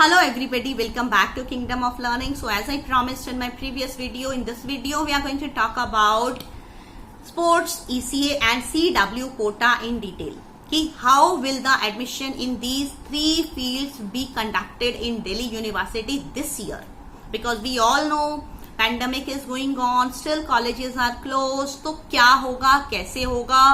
Hello everybody, welcome back to Kingdom of Learning. So as I promised in my previous video, in this video we are going to talk about sports, ECA and CW quota in detail. How will the admission in these three fields be conducted in Delhi University this year? Because we all know pandemic is going on, still colleges are closed. तो क्या होगा, कैसे होगा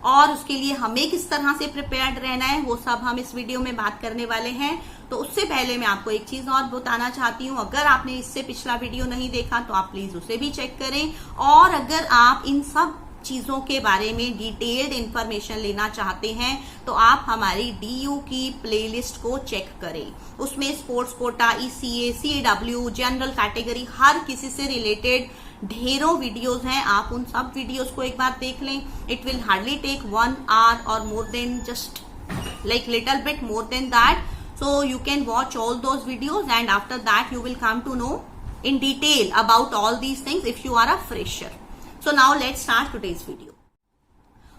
और उसके लिए हमें किस तरह से प्रिपेयर्ड रहना है, वो सब हम इस वीडियो में बात करने वाले हैं। तो उससे पहले मैं आपको एक चीज और बताना चाहती हूँ, अगर आपने इससे पिछला वीडियो नहीं देखा तो आप प्लीज उसे भी चेक करें। और अगर आप इन सब चीजों के बारे में डिटेल्ड इंफॉर्मेशन लेना चाहते हैं तो आप हमारी DU की प्लेलिस्ट को चेक करें। उसमें sports quota, ECA, CW, general category, हर किसी से रिलेटेड ढेरों वीडियोस हैं। आप उन सब वीडियोस को एक बार देख लें। It will hardly take 1 hour और more than just like little bit more than that. So you can watch all those videos and after that you will come to know in detail about all these things if you are a fresher. So now let's start today's video.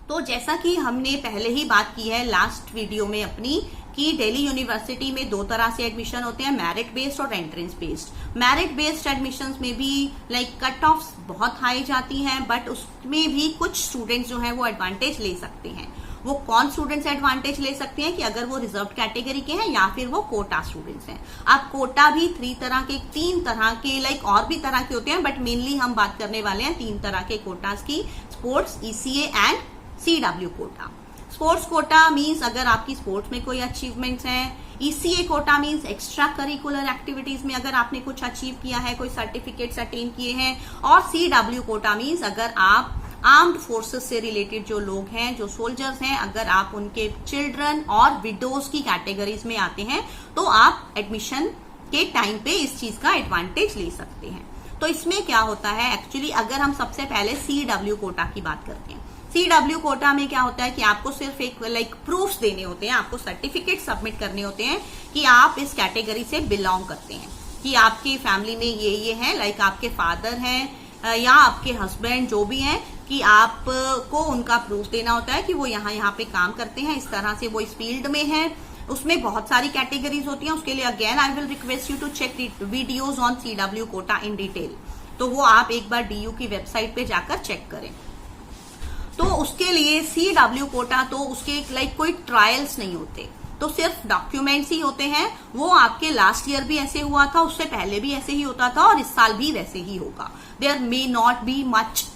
तो जैसा कि हमने पहले ही बात की है last video में अपनी कि दिल्ली यूनिवर्सिटी में दो तरह से एडमिशन होते हैं, मेरिट बेस्ड और entrance based. Merit based admissions में भी कट ऑफ्स बहुत हाई जाती हैं, बट उसमें भी कुछ स्टूडेंट्स जो हैं वो एडवांटेज ले सकते हैं। वो कौन स्टूडेंट्स एडवांटेज ले सकते हैं कि अगर वो रिजर्व कैटेगरी के हैं या फिर वो कोटा स्टूडेंट्स हैं। अब कोटा भी तीन तरह के और भी तरह के होते हैं, बट मेनली हम बात करने वाले हैं 3 तरह के कोटास की, sports, ECA and CW quota. Sports quota means अगर आपकी स्पोर्ट्स में कोई अचीवमेंट्स हैं। ECA quota means extra curricular activities में अगर आपने कुछ अचीव किया है, कोई सर्टिफिकेट्स अटेन किए हैं। और CW कोटा मीन्स अगर आप आर्म्ड फोर्सेस से रिलेटेड जो लोग हैं, जो सोल्जर्स हैं, अगर आप उनके चिल्ड्रन और विडोज की कैटेगरीज में आते हैं तो आप एडमिशन के टाइम पे इस चीज का एडवांटेज ले सकते हैं। तो इसमें क्या होता है एक्चुअली, अगर हम सबसे पहले CW कोटा की बात करते हैं। CW कोटा में क्या होता है कि आपको सिर्फ एक प्रूफ्स देने होते हैं, आपको सर्टिफिकेट सबमिट करने होते हैं कि आप इस कैटेगरी से बिलोंग करते हैं, कि आपकी फैमिली में ये है, आपके फादर हैं या आपके हस्बैंड जो भी हैं, कि आपको उनका प्रूफ देना होता है कि वो यहाँ पे काम करते हैं, इस तरह से वो इस फील्ड में है। उसमें बहुत सारी कैटेगरीज होती हैं। उसके लिए again I will request you to check videos on CW quota in detail. तो वो आप एक बार DU की वेबसाइट पे जाकर चेक करें। तो उसके लिए CW कोटा तो उसके कोई ट्रायल्स नहीं होते, तो सिर्फ डॉक्यूमेंट्स ही होते हैं। वो आपके लास्ट ईयर भी ऐसे हुआ था, उससे पहले भी ऐसे ही होता था और इस साल भी वैसे ही होगा। There may not be much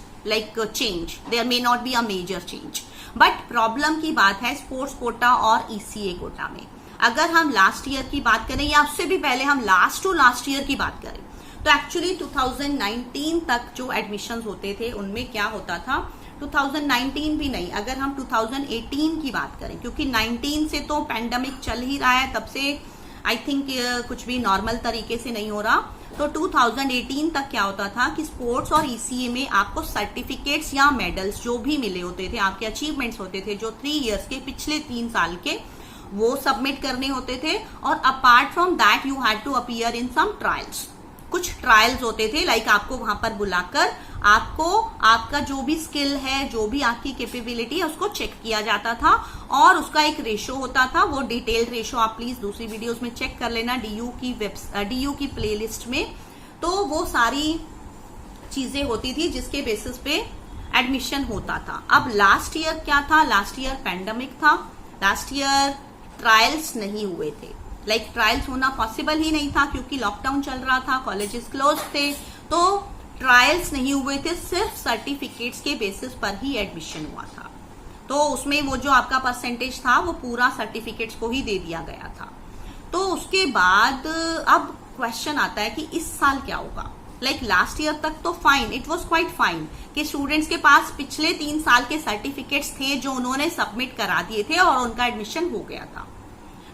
change, there may not be a major change, but problem की बात है स्पोर्ट्स कोटा और ECA कोटा में। अगर हम लास्ट ईयर की बात करें या उससे भी पहले हम लास्ट ईयर की बात करें तो एक्चुअली 2019 तक जो एडमिशंस होते थे उनमें क्या होता था, 2019 भी नहीं, अगर हम 2018 की बात करें, क्योंकि 19 से तो पैंडेमिक चल ही रहा है, तब से आई थिंक कुछ भी नॉर्मल तरीके से नहीं हो रहा। तो 2018 तक क्या होता था कि स्पोर्ट्स और ECA में आपको सर्टिफिकेट्स या मेडल्स जो भी मिले होते थे, आपके अचीवमेंट्स होते थे जो 3 इयर्स के, पिछले 3 साल के, वो सबमिट करने होते थे। और apart from that you had to appear in some trials. कुछ ट्रायल्स होते थे, आपको वहां पर बुलाकर आपको आपका जो भी स्किल है, जो भी आपकी कैपेबिलिटी है, उसको चेक किया जाता था और उसका एक रेशो होता था। वो डिटेल्ड रेशो आप प्लीज दूसरी वीडियोस में चेक कर लेना DU की प्लेलिस्ट में। तो वो सारी चीजें होती थी जिसके बेसिस पे एडमिशन होता था। अब लास्ट ईयर क्या था, लास्ट ईयर पैंडेमिक था, लास्ट ईयर ट्रायल्स नहीं हुए थे। ट्रायल्स होना पॉसिबल ही नहीं था क्योंकि लॉकडाउन चल रहा था, कॉलेजेस क्लोज थे, तो ट्रायल्स नहीं हुए थे, सिर्फ सर्टिफिकेट्स के बेसिस पर ही एडमिशन हुआ था। तो उसमें वो जो आपका परसेंटेज था वो पूरा सर्टिफिकेट्स को ही दे दिया गया था। तो उसके बाद अब क्वेश्चन आता है कि इस साल क्या होगा। लास्ट ईयर तक तो fine, it was quite fine कि स्टूडेंट्स के पास पिछले 3 साल के सर्टिफिकेट्स थे जो उन्होंने सबमिट करा दिए थे और उनका एडमिशन हो गया था।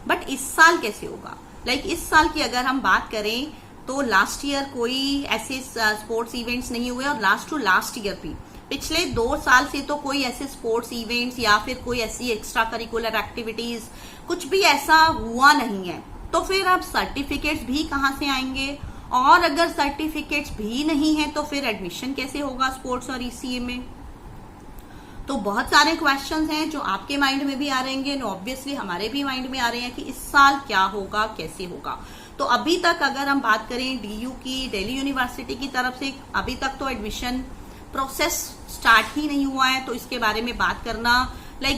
बट इस साल कैसे होगा? इस साल की अगर हम बात करें तो लास्ट ईयर कोई ऐसे स्पोर्ट्स इवेंट्स नहीं हुए और लास्ट टू लास्ट ईयर भी पिछले 2 साल से तो कोई ऐसे स्पोर्ट्स इवेंट्स या फिर कोई ऐसी एक्स्ट्रा करिकुलर एक्टिविटीज कुछ भी ऐसा हुआ नहीं है। तो फिर अब सर्टिफिकेट्स भी कहाँ से आएंगे? और अगर सर्टिफिकेट्स भी नहीं है तो फिर एडमिशन कैसे होगा स्पोर्ट्स और ECA में? तो बहुत सारे क्वेश्चंस हैं जो आपके माइंड में भी आ रहेंगे, ऑब्वियसली हमारे भी माइंड में आ रहे हैं कि इस साल क्या होगा, कैसे होगा। तो अभी तक अगर हम बात करें डीयू की, दिल्ली यूनिवर्सिटी की तरफ से, अभी तक तो एडमिशन प्रोसेस स्टार्ट ही नहीं हुआ है, तो इसके बारे में बात करना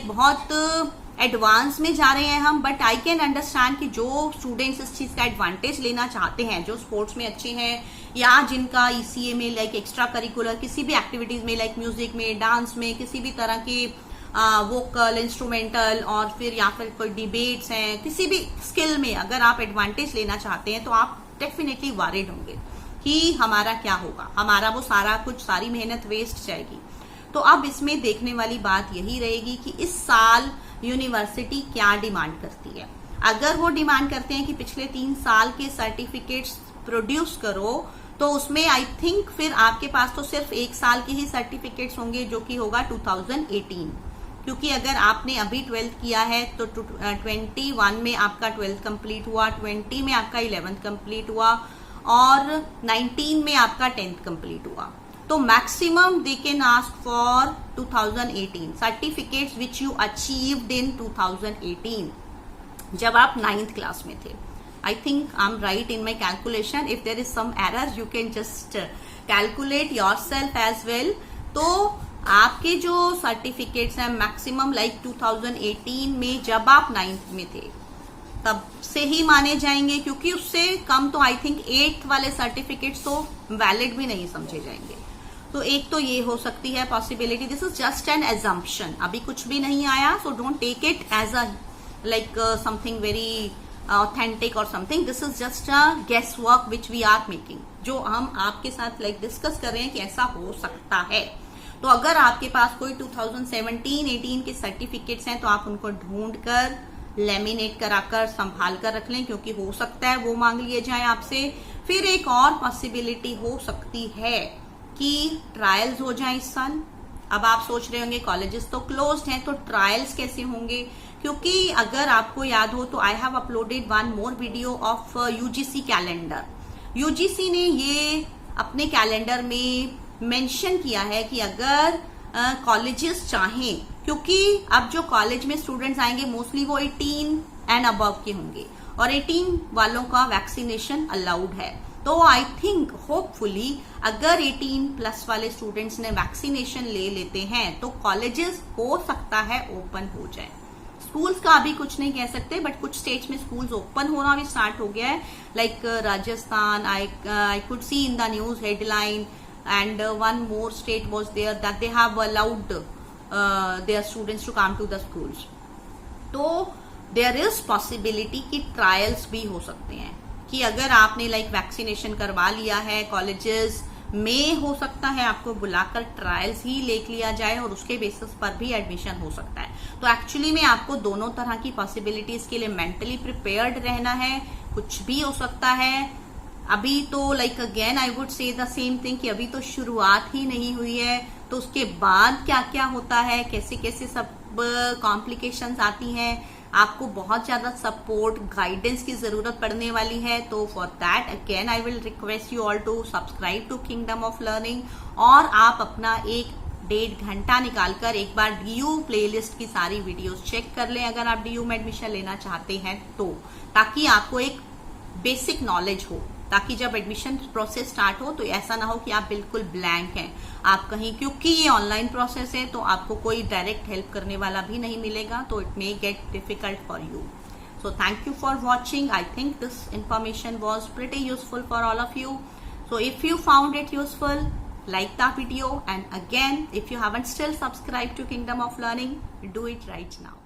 बहुत एडवांस में जा रहे हैं हम। बट आई कैन अंडरस्टैंड कि जो स्टूडेंट्स इस चीज का एडवांटेज लेना चाहते हैं, जो स्पोर्ट्स में अच्छे हैं या जिनका ईसीए में लाइक एक्स्ट्रा करिकुलर किसी भी एक्टिविटीज में, लाइक म्यूजिक में, डांस में, किसी भी तरह के वोकल, इंस्ट्रूमेंटल और फिर या फिर कोई डिबेट्स हैं, किसी भी स्किल में अगर आप एडवांटेज लेना चाहते हैं तो आप डेफिनेटली वरीड होंगे कि हमारा क्या होगा, हमारा वो सारा कुछ, सारी मेहनत वेस्ट जाएगी। तो अब इसमें देखने वाली बात यही रहेगी कि इस साल यूनिवर्सिटी क्या डिमांड करती है। अगर वो डिमांड करते हैं कि पिछले 3 साल के सर्टिफिकेट्स प्रोड्यूस करो, तो उसमें आई थिंक फिर आपके पास तो सिर्फ 1 साल के ही सर्टिफिकेट्स होंगे, जो कि होगा 2018। क्योंकि अगर आपने अभी 12th किया है तो 21 में आपका 12th कंप्लीट हुआ, 20 में आपका 11th कंप्लीट हुआ और 19 में आपका 10th कंप्लीट हुआ। तो maximum they can ask for 2018 certificates which you achieved in 2018, जब आप 9th क्लास में थे। I think I am right in my calculation. If there is some error you can just calculate yourself as well. तो आपके जो certificates हैं maximum like 2018 में जब आप 9th में थे तब से ही माने जाएंगे, क्योंकि उससे कम तो आई थिंक 8th वाले सर्टिफिकेट्स तो वैलिड भी नहीं समझे जाएंगे। तो एक तो ये हो सकती है possibility. This is just an assumption, अभी कुछ भी नहीं आया, so don't take it as a like something very authentic और something. This is just a guess work which we are making, जो हम आपके साथ लाइक डिस्कस कर रहे हैं कि ऐसा हो सकता है। तो अगर आपके पास कोई 2017-18 के सर्टिफिकेट्स हैं तो आप उनको ढूंढ कर लेमिनेट कराकर संभाल कर रख लें, क्योंकि हो सकता है वो मांग लिए जाए आपसे। फिर एक और पॉसिबिलिटी हो सकती है कि ट्रायल्स हो जाए इस साल। अब आप सोच रहे होंगे कॉलेजेस तो क्लोज्ड हैं, तो ट्रायल्स कैसे होंगे? क्योंकि अगर आपको याद हो तो I have uploaded 1 more video of UGC calendar. UGC ने ये अपने कैलेंडर में मेंशन किया है कि अगर कॉलेजेस चाहें, क्योंकि अब जो कॉलेज में स्टूडेंट्स आएंगे मोस्टली वो 18 एंड अबव के होंगे और 18 वालों का वैक्सीनेशन अलाउड है। तो आई थिंक होपफुली अगर 18 प्लस वाले स्टूडेंट्स ने वैक्सीनेशन ले लेते हैं तो कॉलेजेस हो सकता है ओपन हो जाए। स्कूल्स का अभी कुछ नहीं कह सकते, बट कुछ स्टेट्स में स्कूल्स ओपन होना भी स्टार्ट हो गया है, like Rajasthan. I could see in the news headline, and one more state was there that they have allowed their students to come to the schools. तो there is possibility कि trials भी हो सकते हैं, कि अगर आपने like वैक्सीनेशन करवा लिया है कॉलेजेस में, हो सकता है आपको बुलाकर ट्रायल्स ही ले लिया जाए और उसके बेसिस पर भी एडमिशन हो सकता है। तो एक्चुअली में आपको दोनों तरह की पॉसिबिलिटीज के लिए मेंटली प्रिपेयर्ड रहना है, कुछ भी हो सकता है। अभी तो like again I would say the same thing कि अभी तो शुरुआत ही नहीं हुई है, तो उसके बाद क्या क्या होता है, कैसे कैसे सब कॉम्प्लिकेशंस आती हैं, आपको बहुत ज्यादा सपोर्ट, गाइडेंस की जरूरत पड़ने वाली है। तो for that again I will request you all to subscribe to Kingdom of Learning, और आप अपना 1-1.5 घंटा निकालकर एक बार डीयू प्लेलिस्ट की सारी वीडियोस चेक कर लें अगर आप डीयू में एडमिशन लेना चाहते हैं तो, ताकि आपको एक बेसिक नॉलेज हो, ताकि जब एडमिशन प्रोसेस स्टार्ट हो तो ऐसा ना हो कि आप बिल्कुल ब्लैंक हैं आप कहीं, क्योंकि ये ऑनलाइन प्रोसेस है तो आपको कोई डायरेक्ट हेल्प करने वाला भी नहीं मिलेगा, तो it may get difficult for you. So thank you for watching. I think this information was pretty useful for all of you. So if you found it useful, like the video, and again if you haven't still subscribed to Kingdom of Learning, do it right now.